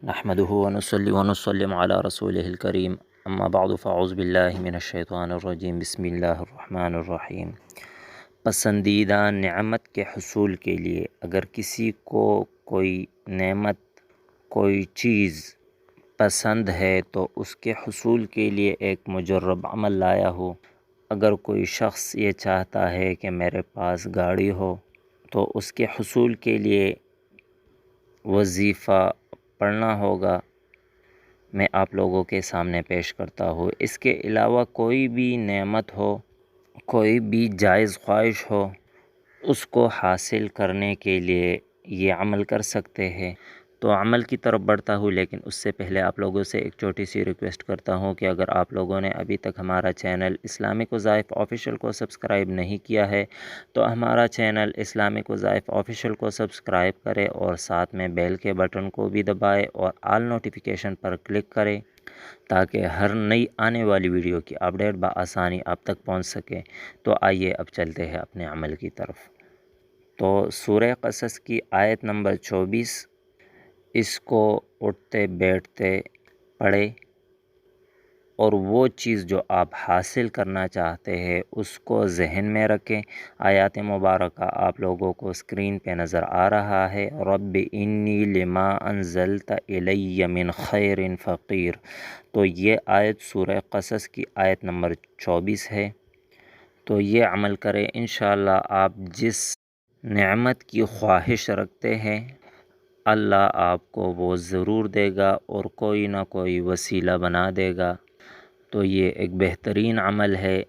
نحمده ونصلي ونسلم على رسوله الكريم اما بعد فاعوذ باللہ من الشیطان الرجیم بسم اللہ الرحمن الرحیم۔ پسندیدہ نعمت کے حصول کے لیے اگر کسی کو کوئی نعمت کوئی چیز پسند ہے تو اس کے حصول کے لیے ایک مجرب عمل لایا ہو۔ اگر کوئی شخص یہ چاہتا ہے کہ میرے پاس گاڑی ہو تو اس کے حصول کے لیے وظیفہ پڑھنا ہوگا، میں آپ لوگوں کے سامنے پیش کرتا ہوں۔ اس کے علاوہ کوئی بھی نعمت ہو، کوئی بھی جائز خواہش ہو، اس کو حاصل کرنے کے لیے یہ عمل کر سکتے ہیں۔ تو عمل کی طرف بڑھتا ہوں، لیکن اس سے پہلے آپ لوگوں سے ایک چھوٹی سی ریکویسٹ کرتا ہوں کہ اگر آپ لوگوں نے ابھی تک ہمارا چینل اسلامک وظائف آفیشیل کو سبسکرائب نہیں کیا ہے تو ہمارا چینل اسلامک وظائف آفیشیل کو سبسکرائب کرے اور ساتھ میں بیل کے بٹن کو بھی دبائے اور آل نوٹیفیکیشن پر کلک کرے تاکہ ہر نئی آنے والی ویڈیو کی اپڈیٹ بآسانی آپ تک پہنچ سکے۔ تو آئیے اب چلتے ہیں اپنے عمل کی طرف۔ تو سورہ قصص کی آیت نمبر 24، اس کو اٹھتے بیٹھتے پڑھے اور وہ چیز جو آپ حاصل کرنا چاہتے ہیں اس کو ذہن میں رکھیں۔ آیات مبارکہ آپ لوگوں کو اسکرین پہ نظر آ رہا ہے۔ رب انی لما انزلت الی من خیر فقیر۔ تو یہ آیت سورہ قصص کی آیت نمبر 24 ہے۔ تو یہ عمل کریں، انشاءاللہ آپ جس نعمت کی خواہش رکھتے ہیں اللہ آپ کو وہ ضرور دے گا اور کوئی نہ کوئی وسیلہ بنا دے گا۔ تو یہ ایک بہترین عمل ہے،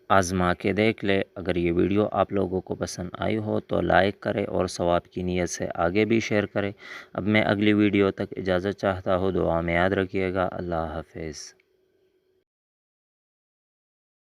آزما کے دیکھ لے۔ اگر یہ ویڈیو آپ لوگوں کو پسند آئی ہو تو لائک کرے اور ثواب کی نیت سے آگے بھی شیئر کرے۔ اب میں اگلی ویڈیو تک اجازت چاہتا ہوں، دعا میں یاد رکھیے گا۔ اللہ حافظ۔